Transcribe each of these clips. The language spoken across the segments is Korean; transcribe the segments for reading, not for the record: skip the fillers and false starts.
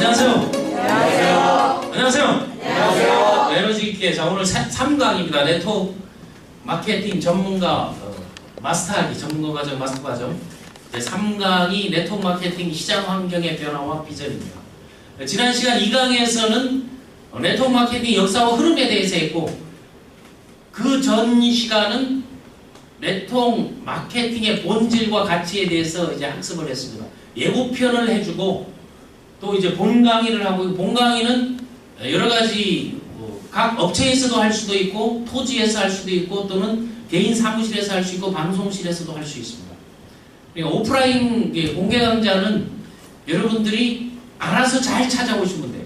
안녕하세요. 안녕하세요. 안녕하세요. 안녕하세요. 에너지 있게. 자, 오늘 3강입니다. 네트워크 마케팅 전문가 마스터하기 전문가 과정 마스터 과정. 3강이 네트워크 마케팅 시장 환경의 변화와 비전입니다. 지난 시간 2강에서는 네트워크 마케팅 역사와 흐름에 대해서 했고, 그 전 시간은 네트워크 마케팅의 본질과 가치에 대해서 이제 학습을 했습니다. 예고편을 해주고, 또 이제 본 강의를 하고, 본 강의는 여러 가지 각 업체에서도 할 수도 있고, 토지에서 할 수도 있고, 또는 개인 사무실에서 할 수 있고, 방송실에서도 할 수 있습니다. 그러니까 오프라인 공개 강좌는 여러분들이 알아서 잘 찾아오시면 돼요.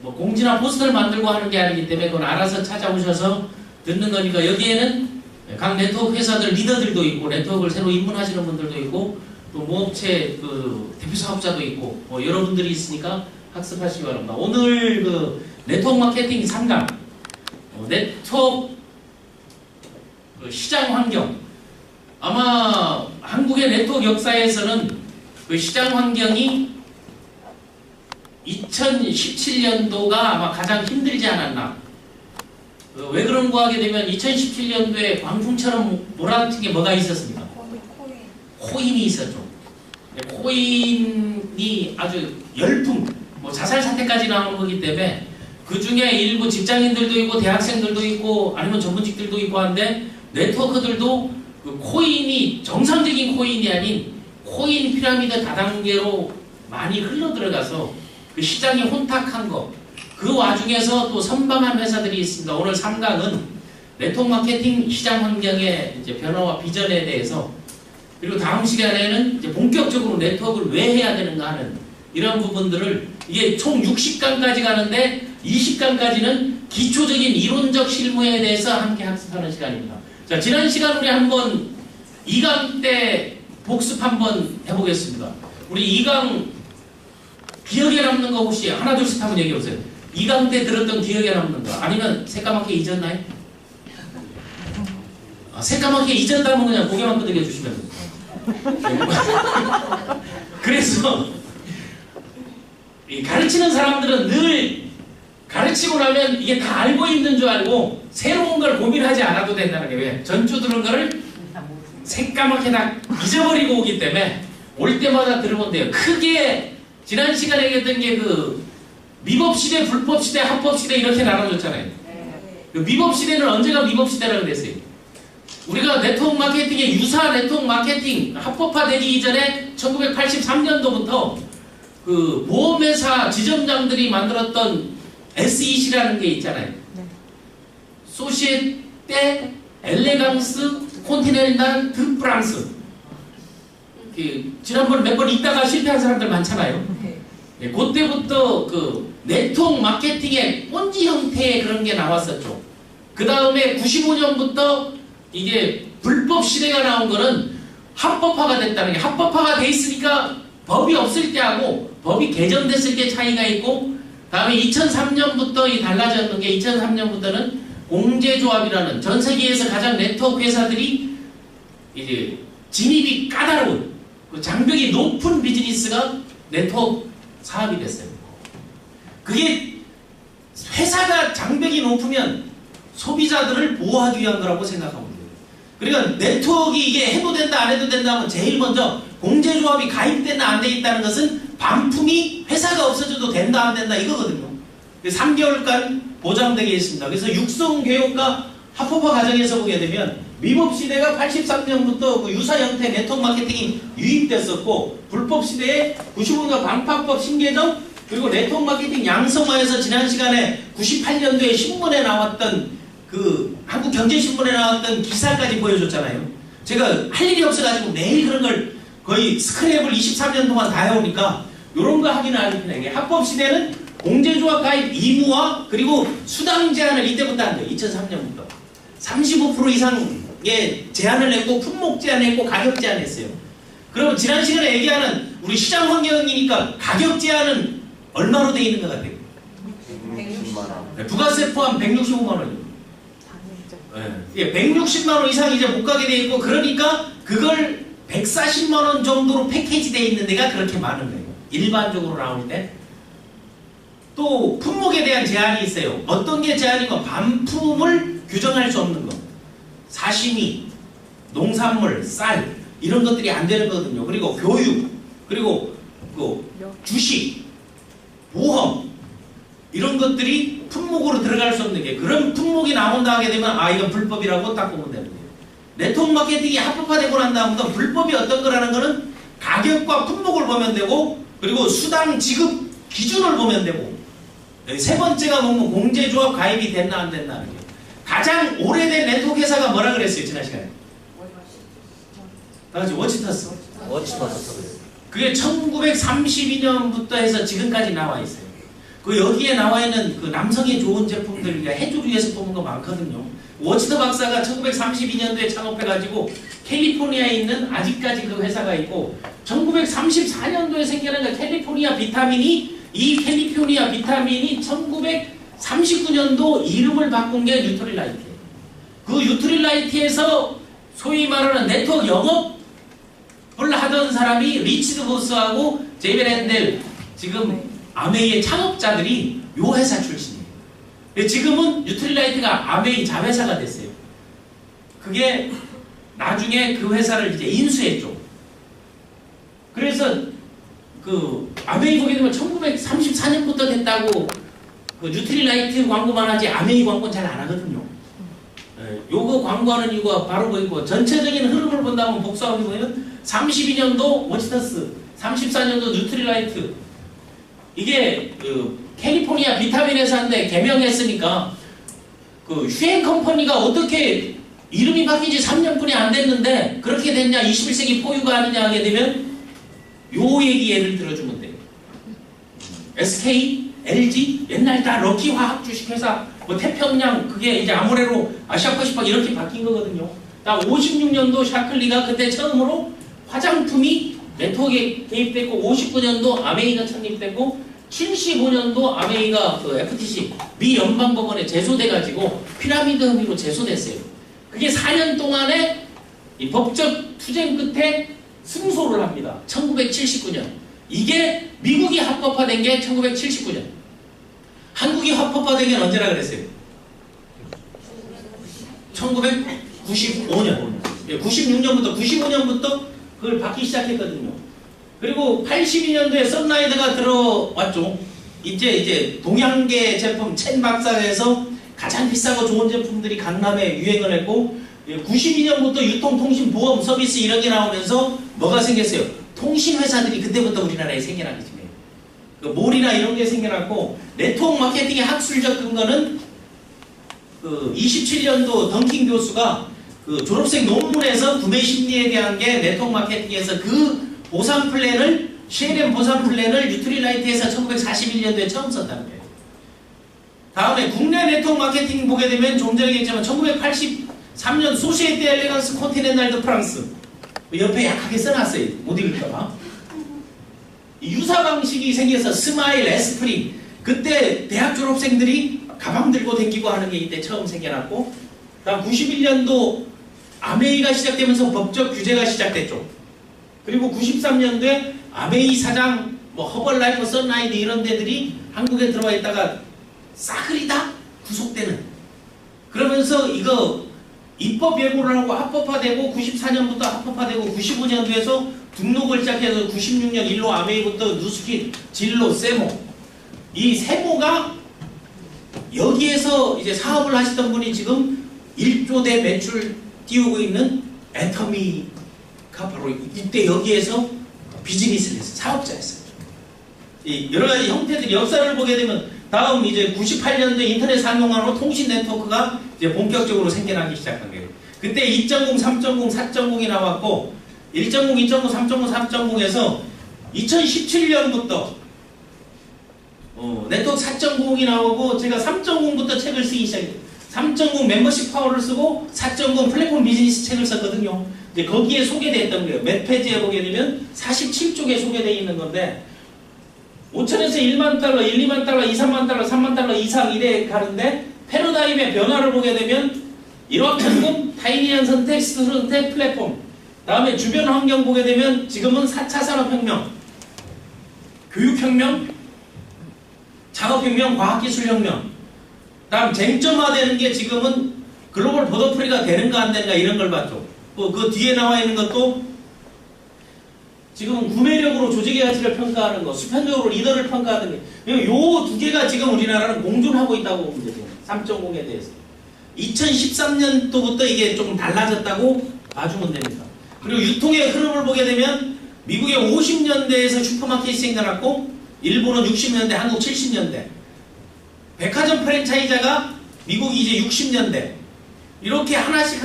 뭐 공지나 포스터를 만들고 하는 게 아니기 때문에 그건 알아서 찾아오셔서 듣는 거니까, 여기에는 각 네트워크 회사들 리더들도 있고, 네트워크를 새로 입문하시는 분들도 있고, 또 모업체 대표 사업자도 있고, 여러분들이 있으니까 학습하시기 바랍니다. 오늘 네트워크 마케팅 3강, 네트워크 시장 환경. 아마 한국의 네트워크 역사에서는 그 시장 환경이 2017년도가 아마 가장 힘들지 않았나. 왜 그런가 하게 되면 2017년도에 광풍처럼 몰아친 게 뭐가 있었습니까? 코인이 있었죠. 코인이 아주 열풍, 자살 사태까지 나오는 거기 때문에 그 중에 일부 직장인들도 있고 대학생들도 있고 아니면 전문직들도 있고 한데, 네트워크들도 그 코인이 정상적인 코인이 아닌 코인 피라미드 다단계로 많이 흘러 들어가서 그 시장이 혼탁한 거, 그 와중에서 또 선방한 회사들이 있습니다. 오늘 3강은 네트워크 마케팅 시장 환경의 이제 변화와 비전에 대해서, 그리고 다음 시간에는 이제 본격적으로 네트워크를 왜 해야 되는가 하는 이런 부분들을, 이게 총 60강까지 가는데 20강까지는 기초적인 이론적 실무에 대해서 함께 학습하는 시간입니다. 자, 지난 시간 우리 한번 2강 때 복습 한번 해보겠습니다. 우리 2강 기억에 남는 거 혹시 하나 둘씩 한번 얘기해 보세요. 2강 때 들었던 기억에 남는 거, 아니면 새까맣게 잊었나요? 새까맣게 잊었다면 그냥 고개만 끄덕여 주시면 됩니다. 그래서 이 가르치는 사람들은 늘 가르치고 나면 이게 다 알고 있는 줄 알고 새로운 걸 고민하지 않아도 된다는 게, 왜? 전주 들은 거를 새까맣게 다 잊어버리고 오기 때문에 올 때마다 들으면 돼요. 크게 지난 시간에 얘기했던 게 미법시대, 불법시대, 합법시대 이렇게 나눠졌잖아요. 그 미법시대는 언제가 미법시대라고 그랬어요? 우리가 네트워크 마케팅의 유사 네트워크 마케팅 합법화되기 이전에 1983년도부터 그 보험회사 지점장들이 만들었던 SEC라는 게 있잖아요. 소시에테 엘레강스 콘티넨탈 드 프랑스. 지난번에 몇 번 있다가 실패한 사람들 많잖아요. 그때부터 그 네트워크 마케팅의 본지 형태의 그런 게 나왔었죠. 그 다음에 95년부터 이게 불법 시대가 나온 거는 합법화가 됐다는 게, 합법화가 돼 있으니까 법이 없을 때하고 법이 개정됐을 때 차이가 있고, 다음에 2003년부터 이 달라졌는 게, 2003년부터는 공제조합이라는 전 세계에서 가장 네트워크 회사들이 이제 진입이 까다로운 장벽이 높은 비즈니스가 네트워크 사업이 됐어요. 그게 회사가 장벽이 높으면 소비자들을 보호하기 위한 거라고 생각하면 돼요. 그러니까 네트워크 이게 해도 된다 안 해도 된다 하면 제일 먼저 공제조합이 가입됐나 안 돼 있다는 것은 반품이 회사가 없어져도 된다 안 된다 이거거든요. 3개월간 보장되게 있습니다. 그래서 육성교육과 합법화 과정에서 보게 되면 미법시대가 83년부터 그 유사 형태 네트워크 마케팅이 유입됐었고, 불법시대에 95년도 방파법 신개정, 그리고 네트워크 마케팅 양성화에서 지난 시간에 98년도에 신문에 나왔던 그 한국경제신문에 나왔던 기사까지 보여줬잖아요. 제가 할 일이 없어가지고 매일 그런 걸 거의 스크랩을 23년 동안 다 해오니까 이런 거 하기는 아주 편하게. 합법시대는 공제조합 가입 의무화, 그리고 수당 제한을 이때부터 한 거예요. 2003년부터 35% 이상의 제한을 냈고, 품목 제한했고, 가격 제한했어요. 그러면 지난 시간에 얘기하는 우리 시장 환경이니까 가격 제한은 얼마로 돼 있는 것 같아요? 160만원. 부가세 포함 165만원이에요. 160만원 이상 이제 못 가게 돼 있고, 그러니까 그걸 140만원 정도로 패키지 돼 있는 데가 그렇게 많은 거예요. 일반적으로 나올 때. 또 품목에 대한 제한이 있어요. 어떤 게 제한이고 반품을 규정할 수 없는 거. 사시미, 농산물, 쌀 이런 것들이 안 되는 거거든요. 그리고 교육, 그리고 그 주식, 보험 이런 것들이 품목으로 들어갈 수 없는 게 그런 품목이 나온다 하게 되면 아 이건 불법이라고 딱 보면 되는 거예요. 네트워크 마케팅이 합법화되고 난 다음부터 불법이 어떤 거라는 거는 가격과 품목을 보면 되고 그리고 수당 지급 기준을 보면 되고 세 번째가 보면 공제조합 가입이 됐나 안 됐나 하는 게 가장 오래된 네트워크 회사가 뭐라 그랬어요 지난 시간에? 다 같이 워치터스. 그게 1932년부터 해서 지금까지 나와 있어요. 그 여기에 나와 있는 그 남성의 좋은 제품들 해주기 위해서 뽑은 거 많거든요. 워치터 박사가 1932년도에 창업해가지고 캘리포니아에 있는 아직까지 그 회사가 있고 1934년도에 생겨난 그 캘리포니아 비타민이 이 캘리포니아 비타민이 1939년도 이름을 바꾼 게 뉴트릴라이트예요. 그 뉴트릴라이트에서 소위 말하는 네트워크 영업을 하던 사람이 리치드 보스하고 제이벨 헨델 지금 아메이의 창업자들이 요 회사 출신이에요. 지금은 뉴트릴라이트가 아메이 자회사가 됐어요. 그게 나중에 그 회사를 이제 인수했죠. 그래서 그 아메이 보게 되면 1934년부터 됐다고 그 뉴트릴라이트 광고만 하지 아메이 광고는 잘 안 하거든요. 요거 광고하는 이유가 바로 그이고 전체적인 흐름을 본다면 복수하고 보면 32년도 워치터스, 34년도 뉴트릴라이트 이게 그 캘리포니아 비타민 회사인데 개명했으니까 그 휴행 컴퍼니가 어떻게 이름이 바뀐 지 3년뿐이 안 됐는데 그렇게 됐냐 21세기 포유가 아니냐 하게 되면 요 얘기 예를 들어주면 돼요. SK, LG 옛날 다 럭키 화학 주식회사 뭐 태평양 그게 이제 아모레로 아시아퍼시팍 이렇게 바뀐 거거든요. 딱 56년도 샤클리가 그때 처음으로 화장품이 네트워크에 개입됐고 59년도 아메이가 창립됐고 75년도 아메이가 그 FTC 미 연방법원에 제소돼가지고 피라미드 혐의로 제소됐어요. 그게 4년 동안에 이 법적 투쟁 끝에 승소를 합니다. 1979년. 이게 미국이 합법화된 게 1979년. 한국이 합법화된 게 언제라 그랬어요? 1995년. 96년부터 95년부터 그걸 받기 시작했거든요. 그리고 82년도에 선라이드가 들어왔죠. 이제 동양계 제품 첸 박사에서 가장 비싸고 좋은 제품들이 강남에 유행을 했고 92년부터 유통통신 보험 서비스 이런 게 나오면서 뭐가 생겼어요? 통신 회사들이 그때부터 우리나라에 생겨나기 때문에 그 몰이나 이런 게 생겨났고 네트워크 마케팅의 학술적 근거는 그 27년도 던킹 교수가 그 졸업생 논문에서 구매 심리에 대한 게 네트워크 마케팅에서 그 보상 플랜을 CLM 보상 플랜을 뉴트릴라이트에서 1941년도에 처음 썼다는 거예요. 다음에 국내 네트워크 마케팅 보게 되면 좀 전에 얘기했지만 1983년 소시에테 엘레강스 콘티넨탈 드 프랑스 옆에 약하게 써놨어요. 못 읽을까봐. 유사 방식이 생겨서 스마일, 에스프린 그때 대학 졸업생들이 가방 들고 다니고 하는 게 이때 처음 생겨났고 다음 91년도 아메이가 시작되면서 법적 규제가 시작됐죠. 그리고 93년도에 아메이 사장, 뭐 허벌라이프, 선라이드 이런 데들이 한국에 들어와 있다가 싸그리 다 구속되는 그러면서 이거 입법 예고를 하고 합법화되고 94년부터 합법화되고 95년도에서 등록을 시작해서 96년 일로 아메이부터 누스킷, 진로, 세모 이 세모가 여기에서 이제 사업을 하시던 분이 지금 1조대 매출 띄우고 있는 애터미가 바로 이때 여기에서 비즈니스를 했어요. 사업자였어요. 이 여러 가지 형태들 역사를 보게 되면 다음 이제 98년도에 인터넷 상용화로 통신 네트워크가 이제 본격적으로 생겨나기 시작한 거예요. 그때 2.0, 3.0, 4.0이 나왔고 1.0, 2.0, 3.0, 4.0에서 2017년부터 네트워크 4.0이 나오고 제가 3.0부터 책을 쓰기 시작했어요. 3.0 멤버십 파워를 쓰고 4.0 플랫폼 비즈니스 책을 썼거든요. 근데 거기에 소개됐던 거예요. 몇 페이지에 보게 되면 47쪽에 소개되어 있는 건데 5천에서 1만 달러, 1, 2만 달러, 2, 3만 달러, 3만 달러 이상 이래 가는데 패러다임의 변화를 보게 되면 일확천금, 타이니한 선택, 선택, 플랫폼 다음에 주변 환경 보게 되면 지금은 4차 산업혁명 교육혁명, 작업혁명, 과학기술혁명. 다음 쟁점화되는 게 지금은 글로벌 보더프리가 되는가 안 되는가 이런 걸 봤죠. 그 뒤에 나와 있는 것도 지금 구매력으로 조직의 가치를 평가하는 거, 수평적으로 리더를 평가하는 게, 요 두 개가 지금 우리나라는 공존하고 있다고 보면 되죠. 3.0에 대해서. 2013년도부터 이게 조금 달라졌다고 봐주면 됩니다. 그리고 유통의 흐름을 보게 되면 미국의 50년대에서 슈퍼마켓이 생겨났고 일본은 60년대, 한국 70년대. 백화점 프랜차이자가 미국이 이제 60년대. 이렇게 하나씩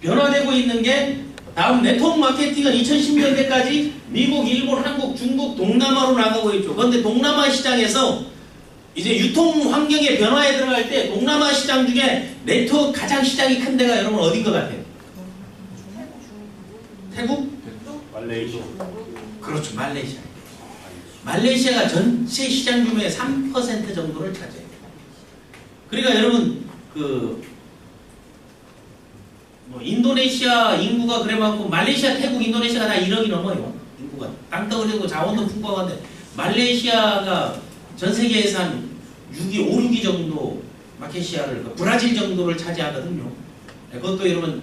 변화되고 있는 게 다음 네트워크 마케팅은 2010년대까지 미국, 일본, 한국, 중국, 동남아로 나가고 있죠. 그런데 동남아 시장에서 이제 유통 환경의 변화에 들어갈 때 동남아 시장 중에 네트워크 가장 시장이 큰 데가 여러분 어딘 것 같아요? 태국? 말레이시아. 그렇죠. 말레이시아. 말레이시아가 전체 시장 규모의 3% 정도를 차지해요. 그러니까 여러분 인도네시아 인구가 그래 많고 말레이시아, 태국, 인도네시아가 다 1억이 넘어요. 인구가 땅덩어리고 자원도 풍부한데 말레이시아가 전 세계에서 한 6위, 5, 6위 정도 마케시아를 브라질 정도를 차지하거든요. 그것도 여러분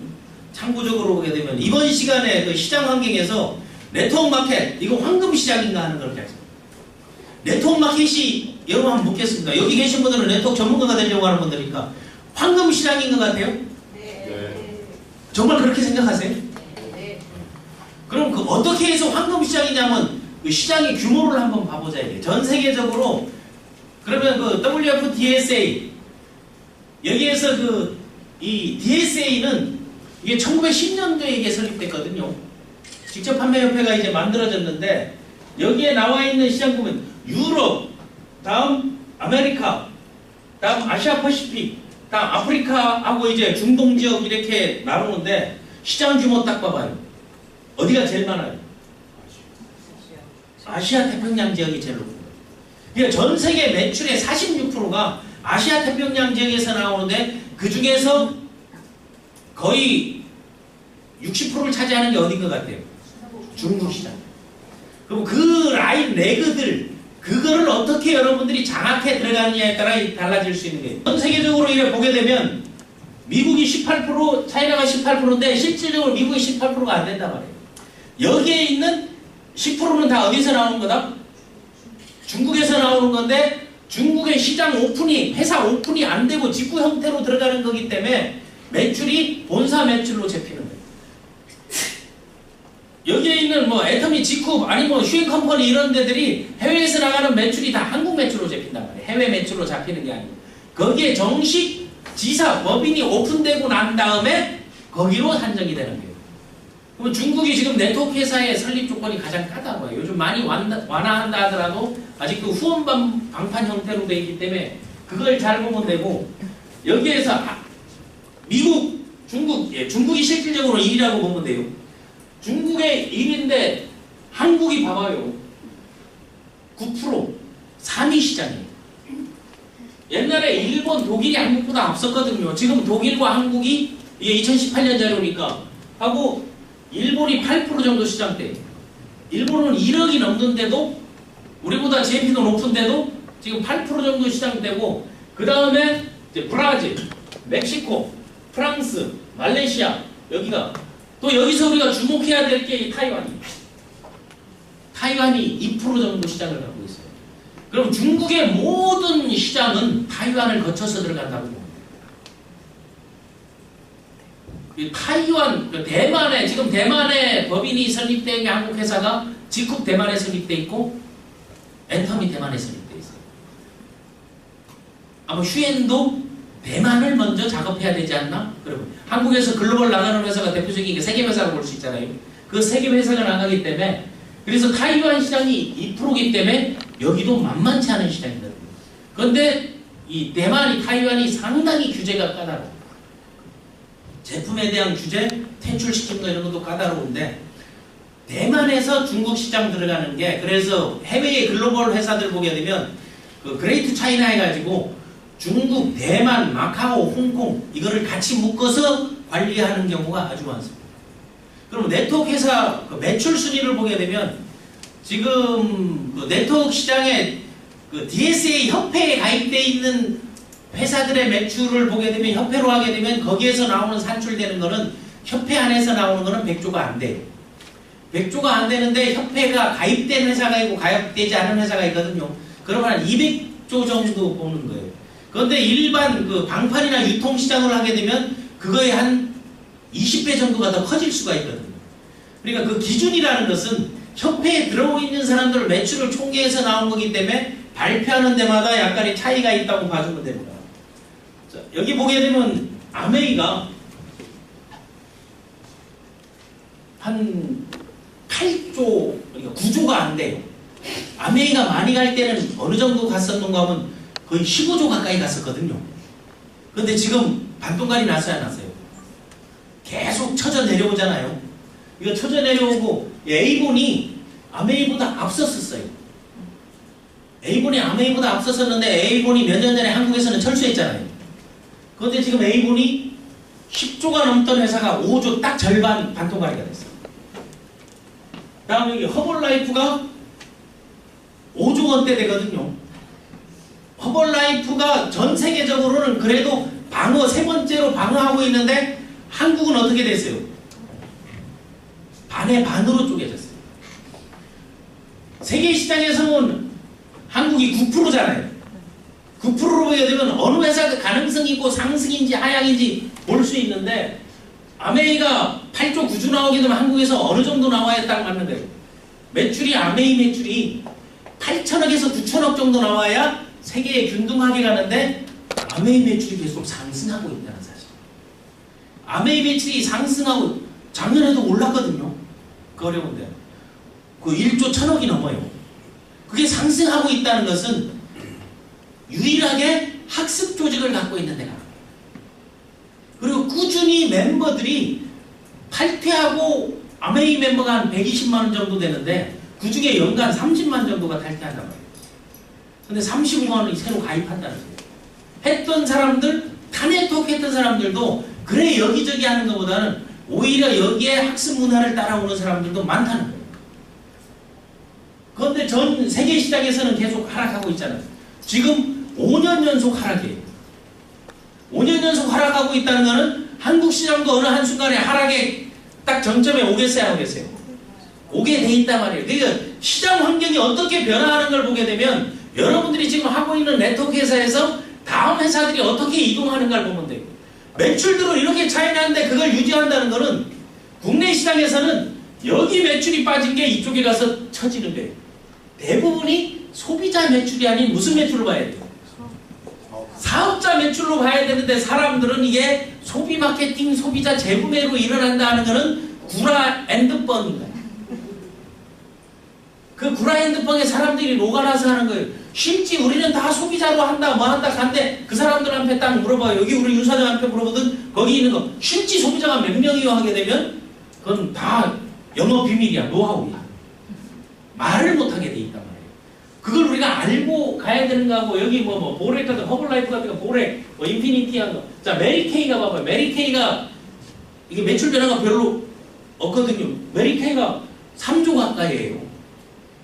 참고적으로 보게 되면 이번 시간에 그 시장 환경에서 네트워크 마켓 이거 황금 시장인가 하는 걸 알죠. 네트워크 마켓이 여러분 한번 묻겠습니다. 여기 계신 분들은 네트워크 전문가가 되려고 하는 분들이니까 황금 시장인 것 같아요? 정말 그렇게 생각하세요? 네. 그럼 어떻게 해서 황금 시장이냐면 그 시장의 규모를 한번 봐보자 이게. 전 세계적으로 그러면 WF DSA 여기에서 이 DSA는 이게 1910년도에 이게 설립됐거든요. 직접 판매협회가 이제 만들어졌는데 여기에 나와 있는 시장 보면 유럽, 다음 아메리카, 다음 아시아 퍼시픽, 다음 아프리카하고 이제 중동 지역 이렇게 나누는데 시장 규모 딱 봐봐요. 어디가 제일 많아요? 아시아 태평양 지역이 제일 높은 거예요. 그러니까 전 세계 매출의 46%가 아시아 태평양 지역에서 나오는데 그 중에서 거의 60%를 차지하는 게 어딘 것 같아요? 중국 시장. 그럼 그 라인 레그들 그거를 어떻게 여러분들이 장악해 들어가느냐에 따라 달라질 수 있는 거예요. 전 세계적으로 이렇게 보게 되면 미국이 18%, 차이나가 18%인데 실질적으로 미국이 18%가 안 된단 말이에요. 여기에 있는 10%는 다 어디서 나오는 거다? 중국에서 나오는 건데 중국의 시장 오픈이, 회사 오픈이 안 되고 직구 형태로 들어가는 거기 때문에 매출이 본사 매출로 잡히는 거예요. 여기에 있는 애터미, 지쿱, 아니 휴인 컴퍼니 이런 데들이 해외에서 나가는 매출이 다 한국 매출로 잡힌단 말이에요. 해외 매출로 잡히는 게 아니고. 거기에 정식 지사, 법인이 오픈되고 난 다음에 거기로 한정이 되는 거예요. 그럼 중국이 지금 네트워크 회사의 설립 조건이 가장 까다로워요. 요즘 많이 완화한다 하더라도 아직 그 후원 방판 형태로 되어 있기 때문에 그걸 잘 보면 되고 여기에서 미국, 중국이 실질적으로 1위라고 보면 돼요. 중국의 1위인데 한국이 봐봐요. 9% 3위 시장이에요. 옛날에 일본, 독일이 한국보다 앞섰거든요. 지금 독일과 한국이 이게 2018년 자료니까 하고 일본이 8% 정도 시장대. 일본은 1억이 넘는데도 우리보다 GNP도 높은데도 지금 8% 정도 시장대고 그 다음에 브라질, 멕시코, 프랑스, 말레이시아 여기가 또 여기서 우리가 주목해야 될 게 타이완이 2% 정도 시장을 갖고 있어요. 그럼 중국의 모든 시장은 타이완을 거쳐서 들어간다고 봅니다. 타이완, 대만에 지금 대만에 법인이 설립된 게 한국 회사가 지쿱 대만에 설립돼 있고 엔터미 대만에 설립돼 있어요. 아마 휴엔도 대만을 먼저 작업해야 되지 않나? 그러면 한국에서 글로벌 나가는 회사가 대표적인 게 세계 회사로 볼 수 있잖아요. 그 세계 회사가 나가기 때문에 그래서 타이완 시장이 2%이기 때문에 여기도 만만치 않은 시장이거든요. 그런데 이 대만이 타이완이 상당히 규제가 까다로워. 제품에 대한 규제, 퇴출시키는 거 이런 것도 까다로운데 대만에서 중국 시장 들어가는 게 그래서 해외의 글로벌 회사들 보게 되면 그 그레이트 차이나 해가지고 중국, 대만, 마카오, 홍콩 이거를 같이 묶어서 관리하는 경우가 아주 많습니다. 그럼 네트워크 회사 그 매출 순위를 보게 되면 지금 그 네트워크 시장에 그 DSA 협회에 가입되어 있는 회사들의 매출을 보게 되면, 협회로 하게 되면 거기에서 나오는 산출되는 거는 협회 안에서 나오는 거는 100조가 안 돼요. 100조가 안 되는데 협회가 가입된 회사가 있고 가입되지 않은 회사가 있거든요. 그러면 한 200조 정도 보는 거예요. 그런데 일반 그 방판이나 유통시장을 하게 되면 그거의 한 20배 정도가 더 커질 수가 있거든요. 그러니까 그 기준이라는 것은 협회에 들어있는 사람들 매출을 총계해서 나온 거기 때문에 발표하는 데마다 약간의 차이가 있다고 봐주면 됩니다. 자, 여기 보게 되면 아메이가 한 8조, 그러니까 9조가 안 돼요. 아메이가 많이 갈 때는 어느 정도 갔었는가 하면 거의 15조 가까이 갔었거든요. 그런데 지금 반동간이 났어요, 안 났어요? 계속 쳐져 내려오잖아요. 이거 쳐져 내려오고 A본이 아메이보다 앞섰었어요. A본이 아메이보다 앞섰었는데 A본이 몇 년 전에 한국에서는 철수했잖아요. 그런데 지금 A본이 10조가 넘던 회사가 5조 딱 절반 반동간이가 됐어요. 다음에 여기 허벌라이프가 5조 원대 되거든요. 허벌라이프가 전 세계적으로는 그래도 방어, 세 번째로 방어하고 있는데 한국은 어떻게 됐어요? 반의 반으로 쪼개졌어요. 세계 시장에서는 한국이 9%잖아요. 9%로 보게 되면 어느 회사가 가능성이 있고 상승인지 하향인지 볼 수 있는데, 아메이가 8조 9조 나오게 되면 한국에서 어느 정도 나와야 딱 맞는 거예요. 매출이, 아메이 매출이 8천억에서 9천억 정도 나와야 세계에 균등하게 가는데, 아메이 매출이 계속 상승하고 있다는 사실. 아메이 매출이 상승하고 작년에도 올랐거든요. 그 어려운데 그 1조 1천억이 넘어요. 그게 상승하고 있다는 것은 유일하게 학습 조직을 갖고 있는 데가, 그리고 꾸준히 멤버들이 탈퇴하고, 아메이 멤버가 한 120만 원 정도 되는데 그 중에 연간 30만 정도가 탈퇴한단 말이에요. 근데 35만 원이 새로 가입한다는 거예요. 했던 사람들, 타네트워크 했던 사람들도 그래 여기저기 하는 것보다는 오히려 여기에 학습 문화를 따라오는 사람들도 많다는 거예요. 그런데 전 세계 시장에서는 계속 하락하고 있잖아요. 지금 5년 연속 하락이에요. 5년 연속 하락하고 있다는 것은 한국 시장도 어느 한순간에 하락에 딱 정점에 오겠어요, 안 오겠어요? 오게 돼 있단 말이에요. 그러니까 시장 환경이 어떻게 변화하는 걸 보게 되면 여러분들이 지금 하고 있는 네트워크 회사에서 다음 회사들이 어떻게 이동하는가를 보면 돼요. 매출들은 이렇게 차이 나는데 그걸 유지한다는 것은 국내 시장에서는 여기 매출이 빠진 게 이쪽에 가서 처지는 거예요. 대부분이 소비자 매출이 아닌 무슨 매출로 봐야 돼요? 사업자 매출로 봐야 되는데, 사람들은 이게 소비 마케팅, 소비자 재구매로 일어난다 하는 것은 구라 앤드뻥인가요? 그 구라 앤드뻥에 사람들이 녹아나서 하는 거예요. 실제 우리는 다 소비자로 한다, 뭐 한다, 간데 그 사람들한테 딱 물어봐요. 여기 우리 윤 사장한테 물어보든 거기 있는 거 실제 소비자가 몇 명이요 하게 되면 그건 다 영업 비밀이야, 노하우야. 말을 못하게 돼 있단 말이에요. 그걸 우리가 알고 가야 되는 거하고, 여기 뭐 보렉 같은, 허블라이프 같은 거, 보렉, 뭐 인피니티 한 거. 자, 메리케이가 봐봐요. 메리케이가 이게 매출 변화가 별로 없거든요. 메리케이가 3조 가까이에요.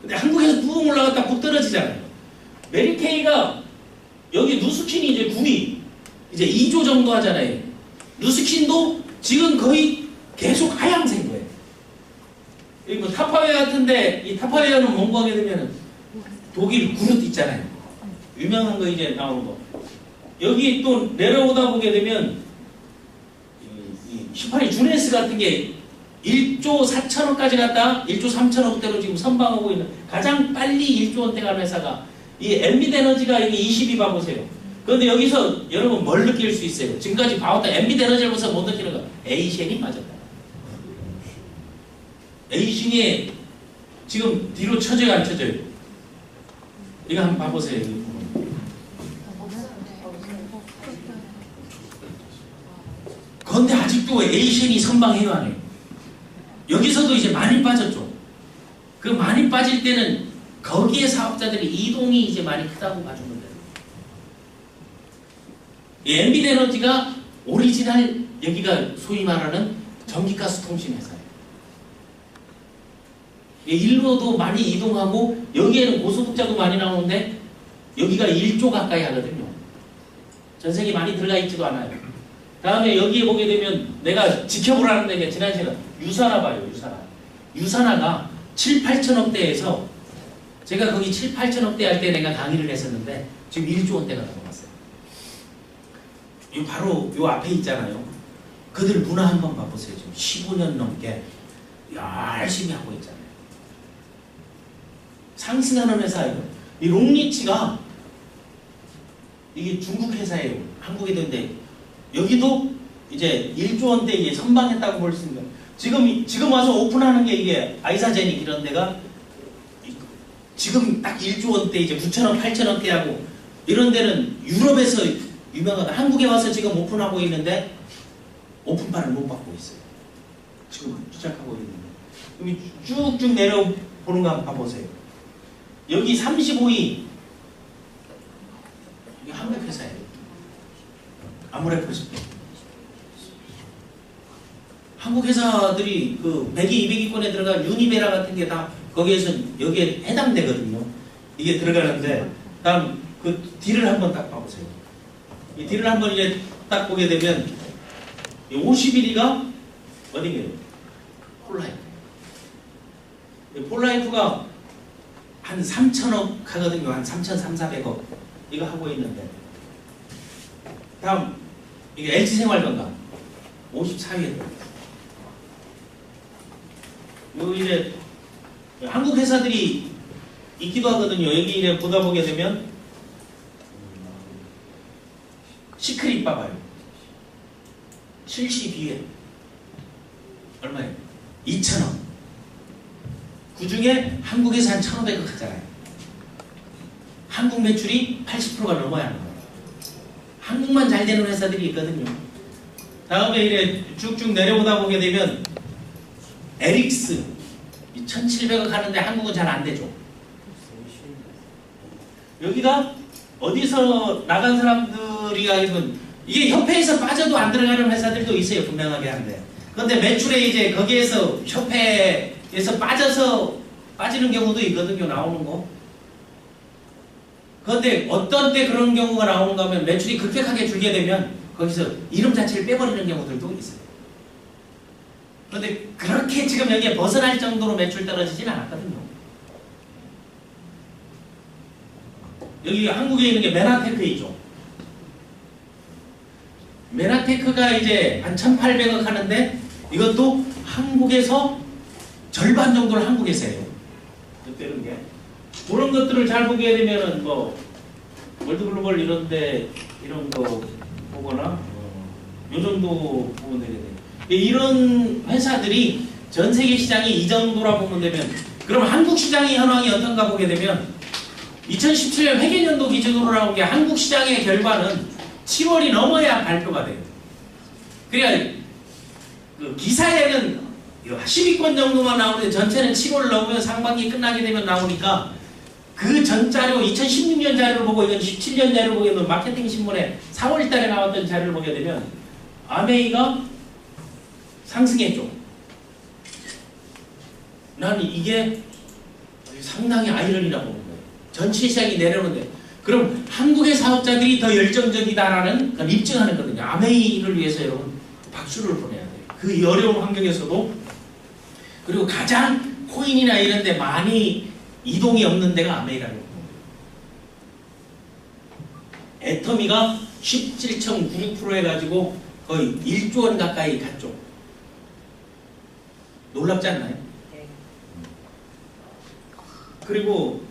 근데 한국에서 붕 올라갔다 푹 떨어지잖아요. 메리케이가 여기 누스킨이 이제 9위, 이제 2조 정도 하잖아요. 누스킨도 지금 거의 계속 하향세인 거예요. 여기 뭐 타파웨어 같은데, 이 타파웨어는 뭔고 하게 되면은 독일 그룹 있잖아요. 유명한 거 이제 나오는 거. 여기 또 내려오다 보게 되면 이 18위 주네스 같은 게 1조 4천억까지 갔다 1조 3천억대로 지금 선방하고 있는, 가장 빨리 1조 원대 가는 회사가 이 엔비드 에너지가 여기 20위 봐보세요. 그런데 여기서 여러분 뭘 느낄 수 있어요? 지금까지 봐왔던 엔비드 에너지를 보면서 못 느끼는 거, 에이셴이 빠졌다. 에이셴이 지금 뒤로 쳐져요, 안 쳐져요? 이거 한번 봐보세요. 그런데 아직도 에이셴이 선방해요, 안 해요? 여기서도 이제 많이 빠졌죠. 그 많이 빠질 때는 거기에 사업자들이 이동이 이제 많이 크다고 봐주면 돼요. 이 엔비드 에너지가 오리지널, 여기가 소위 말하는 전기가스 통신 회사예요. 일로도 많이 이동하고 여기에는 고소득자도 많이 나오는데 여기가 1조 가까이 하거든요. 전세기 많이 들어가 있지도 않아요. 다음에 여기에 보게 되면 내가 지켜보라는 게 지난 시간 유산화 봐요. 유산화가 7, 8천억대에서 제가 거기 7, 8천억대 할 때 내가 강의를 했었는데 지금 1조 원대가 넘어갔어요. 이 바로 요 앞에 있잖아요. 그들 문화 한번 봐보세요. 지금 15년 넘게 열심히 하고 있잖아요. 상승하는 회사예요. 이 롱리치가 이게 중국 회사예요. 한국에도 있는데 여기도 이제 1조 원대 이제 선방했다고 볼 수 있는 거예요. 지금 와서 오픈하는 게 이게 아이사제닉 이런 데가 지금 딱 1조 원대 이제 9천원, 8천원대 하고 이런 데는 유럽에서 유명하다. 한국에 와서 지금 오픈하고 있는데 오픈판을 못 받고 있어요. 지금 시작하고 있는데 쭉쭉 내려보는 거 한번 봐보세요. 여기 35위 이게 한국 회사예요. 아모레퍼시픽. 한국 회사들이 그 100위, 200위권에 들어간 유니베라 같은 게 다 거기에서 여기에 해당되거든요. 이게 들어가는데 다음 그 딜을 한번 딱 봐보세요. 이 딜을 한번 이제 딱 보게 되면 51위가 어디게요? 폴라이프. 폴라이프가 한 3천억 하거든요. 한 3,300~400억 이거 하고 있는데 다음 이게 LG생활건강 54위에 요 이제 한국 회사들이 있기도 하거든요. 여기 이제 보다 보게 되면 시크릿 봐봐요. 72회 얼마예요? 2천억. 그 중에 한국에서 한 1,500억 하잖아요. 한국 매출이 80%가 넘어야 하는 거예요. 한국만 잘 되는 회사들이 있거든요. 다음에 이제 쭉쭉 내려오다 보게 되면 에릭스 1,700억 하는데 한국은 잘 안 되죠. 여기가 어디서 나간 사람들이 아니면 이게 협회에서 빠져도 안 들어가는 회사들도 있어요. 분명하게 한데. 그런데 매출에 이제 거기에서 협회에서 빠지는 경우도 있거든요. 나오는 거. 그런데 어떤 때 그런 경우가 나오는가 하면 매출이 급격하게 줄게 되면 거기서 이름 자체를 빼버리는 경우들도 있어요. 그런데 그렇게 지금 여기에 벗어날 정도로 매출 떨어지진 않았거든요. 여기 한국에 있는 게 메나테크이죠. 메나테크가 이제 한 1,800억 하는데 이것도 한국에서 절반 정도를 한국에서 해요. 그런 게. 그런 것들을 잘 보게 되면은 뭐 월드글로벌 이런데 이런 거 보거나 요 정도 보면 되겠네요. 이런 회사들이 전 세계 시장이 이 정도라 보면 되면 그럼 한국 시장의 현황이 어떤가 보게 되면 2017년 회계연도 기준으로 나온 게 한국 시장의 결과는 7월이 넘어야 발표가 돼요. 그러니까 그 기사에는 10위권 정도만 나오는데 전체는 7월 넘으면 상반기 끝나게 되면 나오니까 그 전 자료 2016년 자료를 보고 이건 17년 자료를 보게 되면 마케팅 신문에 4월 달에 나왔던 자료를 보게 되면 아메이가 상승했죠. 난 이게 상당히 아이러니라고 보는 거예요. 전체 시장이 내려오는데 그럼 한국의 사업자들이 더 열정적이다라는 걸 입증하는 거거든요. 아메이를 위해서 여러분 박수를 보내야 돼요. 그 어려운 환경에서도. 그리고 가장 코인이나 이런 데 많이 이동이 없는 데가 아메이라는 거예요. 애터미가 17.96% 해가지고 거의 1조 원 가까이 갔죠. 놀랍지 않나요? 그리고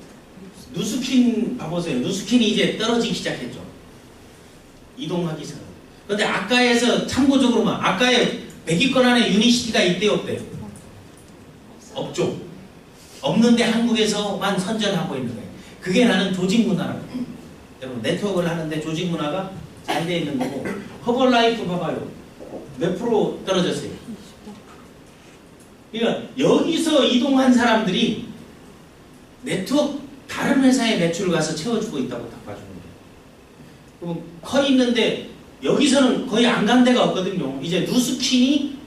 누스킨 봐보세요. 누스킨이 이제 떨어지기 시작했죠. 이동하기 시작. 그런데 아까에서 참고적으로만 아까에 100위권 안에 유니시티가 있대요, 없대요? 없죠. 없는데 한국에서만 선전하고 있는 거예요. 그게 나는 조직 문화라고. 여러분 네트워크를 하는데 조직 문화가 잘 돼 있는 거고. 허벌라이프 봐봐요. 몇 프로 떨어졌어요? 그러니까 여기서 이동한 사람들이 네트워크 다른 회사의 매출을 가서 채워주고 있다고 딱 봐주는 거예요. 그럼 커 있는데 여기서는 거의 안 간 데가 없거든요. 이제 누스킨이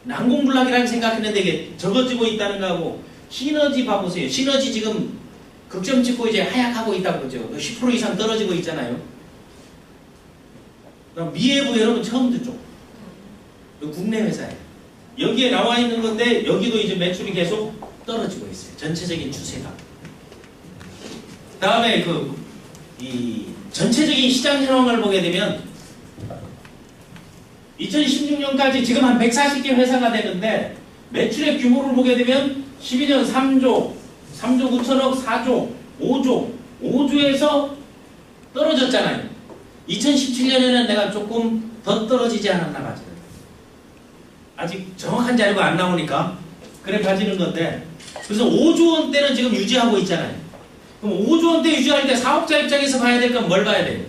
난공불락이라고 생각했는데 이게 적어지고 있다는 거하고 시너지 봐보세요. 시너지 지금 극점 찍고 이제 하약하고 있다고 그러죠. 10% 이상 떨어지고 있잖아요. 그럼 미해부 여러분 처음 듣죠? 국내 회사예요. 여기에 나와 있는 건데 여기도 이제 매출이 계속 떨어지고 있어요. 전체적인 추세가. 다음에 이 전체적인 시장 현황을 보게 되면 2016년까지 지금 한 140개 회사가 되는데 매출의 규모를 보게 되면 12년 3조 9천억, 4조, 5조에서 떨어졌잖아요. 2017년에는 내가 조금 더 떨어지지 않았나 봐요. 아직 정확한 자료가 안 나오니까 그래 가지는 건데, 그래서 5조 원대는 지금 유지하고 있잖아요. 그럼 5조 원대 유지할 때 사업자 입장에서 봐야 될 건 뭘 봐야 돼요?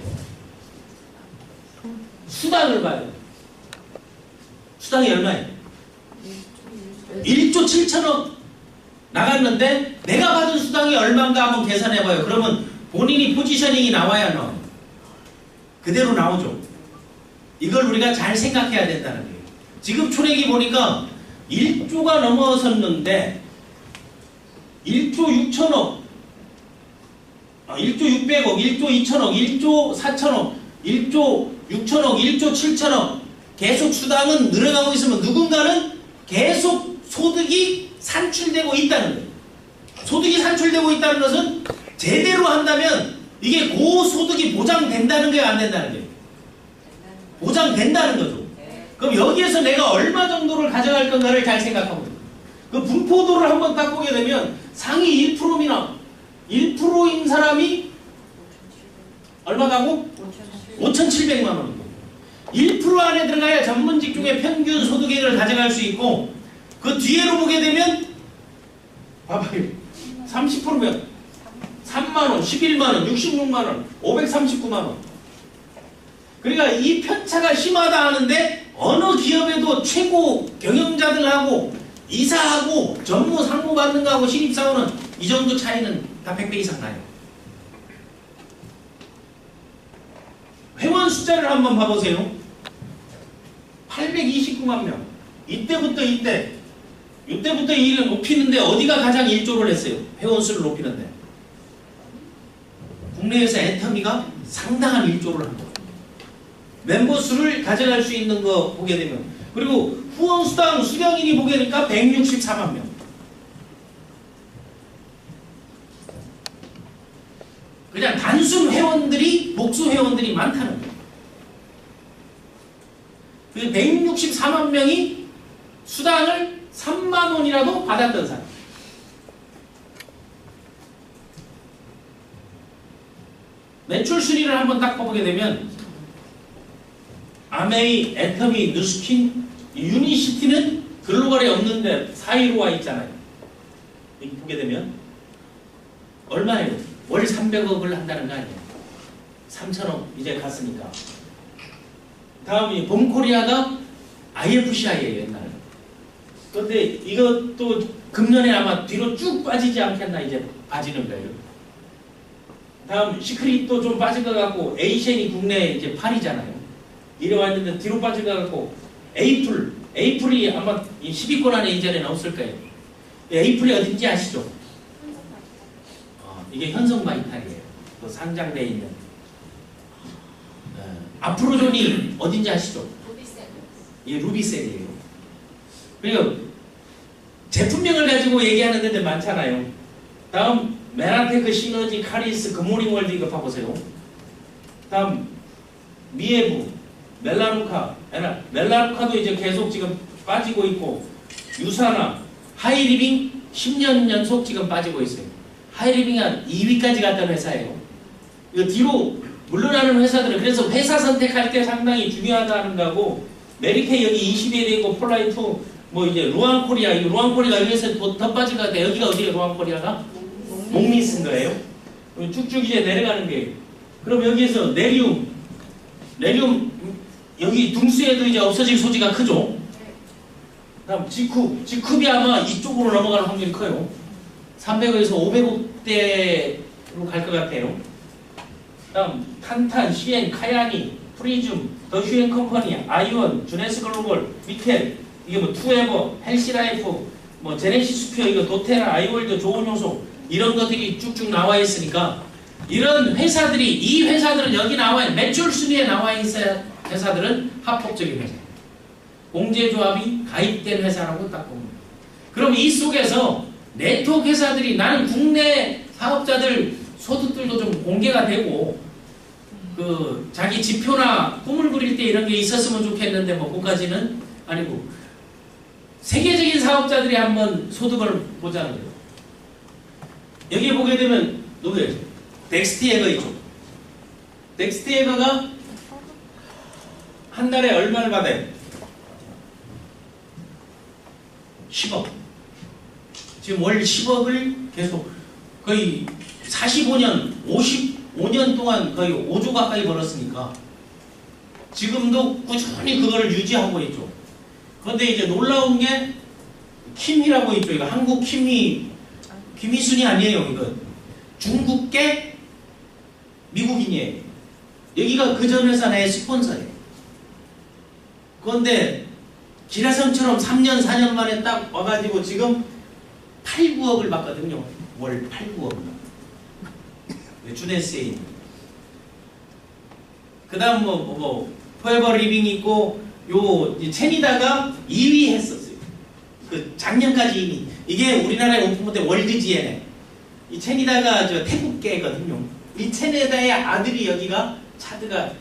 수당을 봐야 돼요. 수당이 얼마예요? 1조 7천억 나갔는데 내가 받은 수당이 얼마인가 한번 계산해봐요. 그러면 본인이 포지셔닝이 나와야 나와요. 그대로 나오죠. 이걸 우리가 잘 생각해야 된다는 거예요. 지금 초래기 보니까 1조가 넘어섰는데 1조 6천억, 1조 600억, 1조 2천억, 1조 4천억, 1조 6천억, 1조 7천억 계속 수당은 늘어가고 있으면 누군가는 계속 소득이 산출되고 있다는 거예요. 소득이 산출되고 있다는 것은 제대로 한다면 이게 고소득이 보장된다는 거예요, 안 된다는 거예요? 보장된다는 거죠. 그럼 여기에서 내가 얼마 정도를 가져갈 건가를 잘 생각하고 있어요. 그 분포도를 한번 딱 보게 되면 상위 1%이나 1%인 사람이 얼마가고? 5,700만 원이고 1% 안에 들어가야 전문직 중에 평균 소득액을 가져갈 수 있고, 그 뒤에로 보게 되면 봐봐요. 30%면 3만원, 11만원, 66만원, 539만원. 그러니까 이 편차가 심하다 하는데 어느 기업에도 최고 경영자들하고 이사하고 전무 상무 받는 거하고 신입사원은 이 정도 차이는 다 100배 이상 나요. 회원 숫자를 한번 봐보세요. 829만 명. 이때부터 이때부터 일을 높이는데 어디가 가장 일조를 했어요? 회원 수를 높이는데. 국내에서 애터미가 상당한 일조를 합니다. 멤버 수를 가져갈 수 있는 거 보게 되면, 그리고 후원 수당 수령인이 보게 되니까 164만 명. 그냥 단순 회원들이, 목수 회원들이 많다는 거예요. 그 164만 명이 수당을 3만 원이라도 받았던 사람. 매출 순위를 한번 딱 보게 되면 아메이, 애터미, 누스킨, 유니시티는 글로벌에 없는데 4위로 와 있잖아요. 여기 보게 되면 얼마예요? 월 300억을 한다는 거 아니에요? 3천억 이제 갔으니까. 다음이 봄코리아가 IFCI예요, 옛날에. 그런데 이것도 금년에 아마 뒤로 쭉 빠지지 않겠나, 이제 빠지는 거예요. 다음 시크릿도 좀 빠질 것 같고, 에이션이 국내 이제 8위잖아요. 이래 왔는데 뒤로 빠질 것 같고, 에이플이 아마 10위권 안에 이전에는 없을 거예요. 에이플이 어딘지 아시죠? 이게 현성바이탈이에요. 그 상장되어 있는. 아프로존이 어딘지 아시죠? 이게 루비셀이에요. 그리고 제품명을 가지고 얘기하는 데들 많잖아요. 다음 메라테크, 시너지, 카리스, 굿모닝월드 이거 봐보세요. 다음 미에부, 멜라루카도 이제 계속 지금 빠지고 있고, 유사나, 하이리빙 10년 연속 지금 빠지고 있어요. 하이리빙이 한 2위까지 갔던 회사예요. 이거 뒤로 물러나는 회사들은 그래서 회사 선택할 때 상당히 중요하다는 거고, 메리케이 여기 20위에 되고, 폴라이트 뭐 이제 루안코리아, 이 루안코리아가 여기서 더 빠질 것 같아. 여기가 어디에 루안코리아가? 목리쓴 거예요. 쭉쭉 이제 내려가는 게. 그럼 여기에서 네리움 여기 둥수에도 이제 없어질 소지가 크죠. 다음 지쿱이 아마 이쪽으로 넘어갈 확률이 커요. 300억에서 500억대로 갈 것 같아요. 다음 탄탄, CN, 카야니, 프리즘, 더 휴엔 컴퍼니, 아이원, 주네스 글로벌, 미켈, 이게 뭐 투에버, 헬시라이프, 뭐 제네시스피어, 이거 도테라, 아이월드, 좋은 요소 이런 것들이 쭉쭉 나와 있으니까 이런 회사들이 이 회사들은 여기 나와 매출 순위에 나와 있어야 회사들은 합법적인 회사. 공제조합이 가입된 회사라고 딱 보면. 그럼 이 속에서 네트워크 회사들이 나는 국내 사업자들 소득들도 좀 공개가 되고 그 자기 지표나 꿈을 그릴 때 이런 게 있었으면 좋겠는데 뭐 그까지는 아니고 세계적인 사업자들이 한번 소득을 보자는 거예요. 여기 보게 되면 누구예요? 덱스티에거 있죠. 덱스티에거가 한 달에 얼마를 받아요? 10억. 지금 월 10억을 계속 거의 45년, 55년 동안 거의 5조 가까이 벌었으니까 지금도 꾸준히 그거를 유지하고 있죠. 그런데 이제 놀라운 게 킴이라고 있죠. 이거 한국 김희순이 아니에요. 이거 중국계 미국인이에요. 여기가 그 전 회사의 스폰서예요. 그런데 기라성처럼 3년, 4년 만에 딱 와가지고 지금 8, 9억을 받거든요. 월 8, 9억. 주네스에. 그 다음 포에버 리빙 있고, 요, 체니다가 2위 했었어요. 그 작년까지 2위. 이게 우리나라의 오픈모델 월드 GN에. 이 체니다가 저 태국계거든요. 이 체니다의 아들이 여기가 차드가,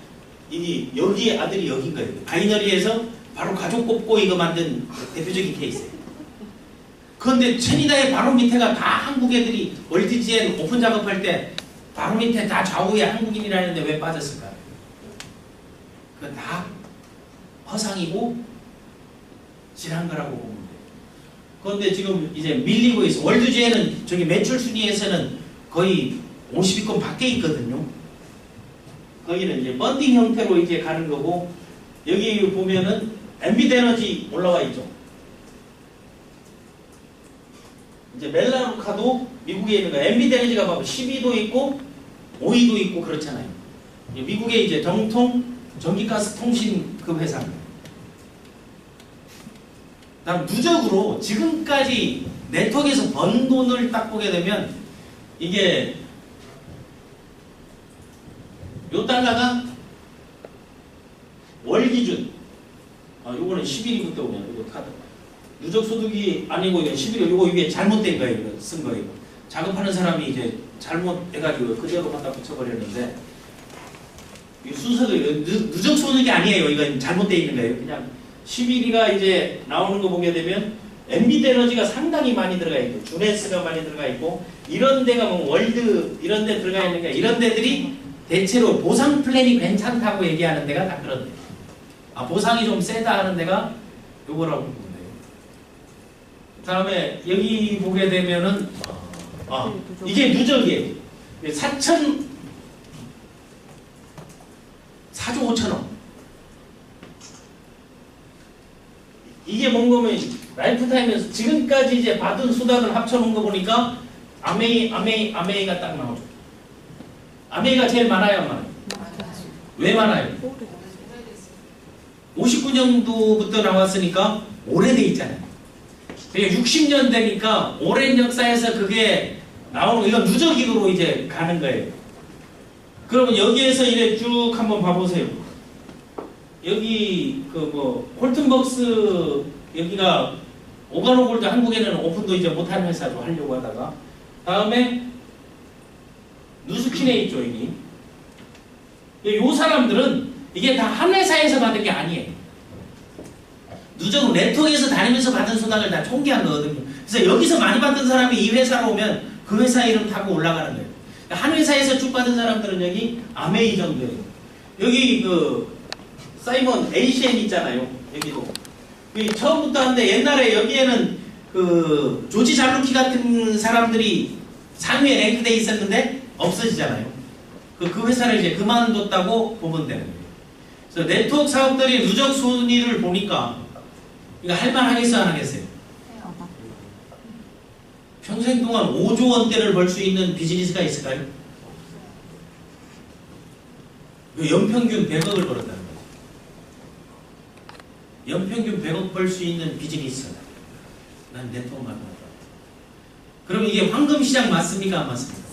여기 아들이 여긴 거예요. 바이너리에서 바로 가족 뽑고 이거 만든 대표적인 케이스예요. 그런데 체니다의 바로 밑에가 다 한국 애들이 월드 GN 오픈 작업할 때 바로 밑에 다 좌우에 한국인이라는데 왜 빠졌을까요? 그건 다 허상이고 지난 거라고 보면 돼요. 그런데 지금 이제 밀리고 있어. 월드 GN은 저기 매출 순위에서는 거의 50위권 밖에 있거든요. 거기는 이제 펀딩 형태로 이제 가는 거고, 여기 보면은 엔비드 에너지 올라와 있죠. 이제 멜라루카도 미국에 있는 거. 엔비드 에너지가 봐봐 12도 있고 5위도 있고 그렇잖아요. 미국의 이제 정통 전기가스 통신 그 회사입니다. 다음 누적으로 지금까지 네트워크에서 번 돈을 딱 보게 되면 이게 요 달러가 월 기준, 요거는 11위부터 오면 이거 카드 누적 소득이 아니고 이건 11위, 요거 위에 잘못된 거예요. 이거 쓴 거예요. 작업하는 사람이 이제 잘못해가지고 그대로 갖다 붙여버렸는데 이 순서도 누적 소득이 아니에요. 이건 잘못되어 있는 거예요. 그냥 11위가 이제 나오는 거 보게 되면 엔비드 에너지가 상당히 많이 들어가 있고 주네스가 많이 들어가 있고 이런 데가 뭐 월드 이런 데 들어가 있는 게 이런 데들이 대체로 보상 플랜이 괜찮다고 얘기하는 데가 다 그런 데예요. 보상이 좀 세다 하는 데가 요거라고 보면 돼요. 그 다음에 여기 보게 되면은 이게 누적이에요. 4조 5천억. 이게 뭔 거면 라이프타임에서 지금까지 이제 받은 수당을 합쳐놓은 거 보니까 아메이가 딱 나오죠. 아메이가 제일 많아요, 안 많아요? 왜 많아요? 59년도부터 나왔으니까 오래돼 있잖아요. 그러니까 60년 되니까 오랜 역사에서 그게 나오는, 이건 누적익으로 이제 가는 거예요. 그러면 여기에서 이래 쭉 한번 봐보세요. 여기 홀튼벅스 여기가 오가노골드 한국에는 오픈도 이제 못하는 회사도 하려고 하다가 다음에 누스킨에 있죠. 여기 요 사람들은 이게 다 한 회사에서 받은 게 아니에요. 누적은 네트워크에서 다니면서 받은 수당을 다 총계한 거거든요. 그래서 여기서 많이 받은 사람이 이 회사로 오면 그 회사 이름 타고 올라가는 거예요. 한 회사에서 쭉 받은 사람들은 여기 아메이 정도예요. 여기 사이먼 에이시엔 있잖아요. 여기도 처음부터 한데 옛날에 여기에는 조지 잘루키 같은 사람들이 상위에 랭크돼 있었는데 없어지잖아요. 그 회사를 이제 그만뒀다고 보면 되는 거예요. 그래서 네트워크 사업들이 누적 순위를 보니까 이거 할만하겠어요, 안 하겠어요? 평생 동안 5조 원대를 벌 수 있는 비즈니스가 있을까요? 연평균 100억을 벌었다는 거예요. 연평균 100억 벌 수 있는 비즈니스. 난 네트워크 마케팅. 그럼 이게 황금시장 맞습니까? 안 맞습니까?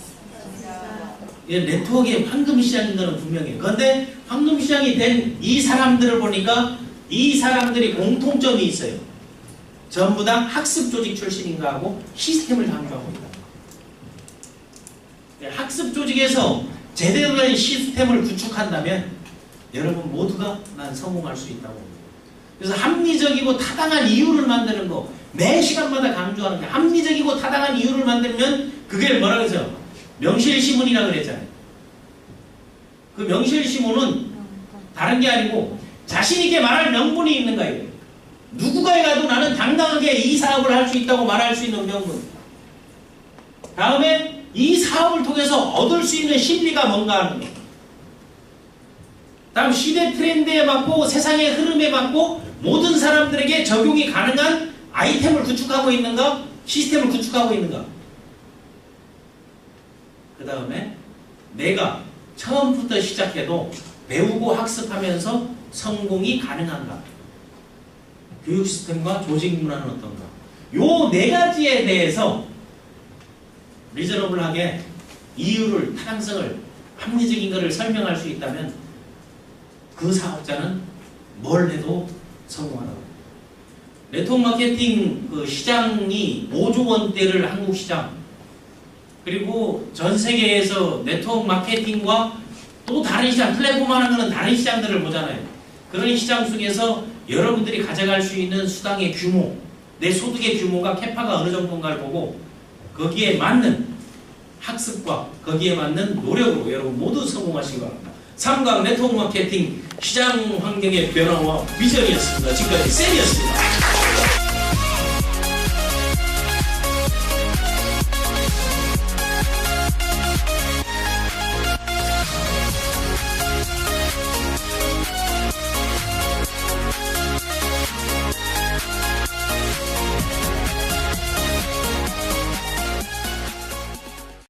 네트워크의 황금시장인 거는 분명해요. 그런데 황금시장이 된 이 사람들을 보니까 이 사람들이 공통점이 있어요. 전부 다 학습 조직 출신인가 하고 시스템을 강조하고 있다. 학습 조직에서 제대로 된 시스템을 구축한다면 여러분 모두가 난 성공할 수 있다고 봅니다. 그래서 합리적이고 타당한 이유를 만드는 거 매 시간마다 강조하는 게 합리적이고 타당한 이유를 만들면 그게 뭐라고 해서 명실시문이라고 그랬잖아요. 그 명실시문은 다른 게 아니고 자신있게 말할 명분이 있는 거예요. 누구가에 가도 나는 당당하게 이 사업을 할 수 있다고 말할 수 있는 명분. 다음에 이 사업을 통해서 얻을 수 있는 심리가 뭔가 하는 거. 다음 시대 트렌드에 맞고 세상의 흐름에 맞고 모든 사람들에게 적용이 가능한 아이템을 구축하고 있는가? 시스템을 구축하고 있는가? 그 다음에 내가 처음부터 시작해도 배우고 학습하면서 성공이 가능한가? 교육 시스템과 조직 문화는 어떤가? 요 네 가지에 대해서 리저너블하게 이유를, 타당성을, 합리적인 것을 설명할 수 있다면 그 사업자는 뭘 해도 성공하다고. 네트워크 마케팅 그 시장이 5조 원대를 한국 시장, 그리고 전 세계에서 네트워크 마케팅과 또 다른 시장, 플랫폼 하는 거는 다른 시장들을 보잖아요. 그런 시장 속에서 여러분들이 가져갈 수 있는 수당의 규모, 내 소득의 규모가 캐파가 어느 정도인가를 보고 거기에 맞는 학습과 거기에 맞는 노력으로 여러분 모두 성공하시기 바랍니다. 3강 네트워크 마케팅 시장 환경의 변화와 비전이었습니다. 지금까지 쌤이었습니다.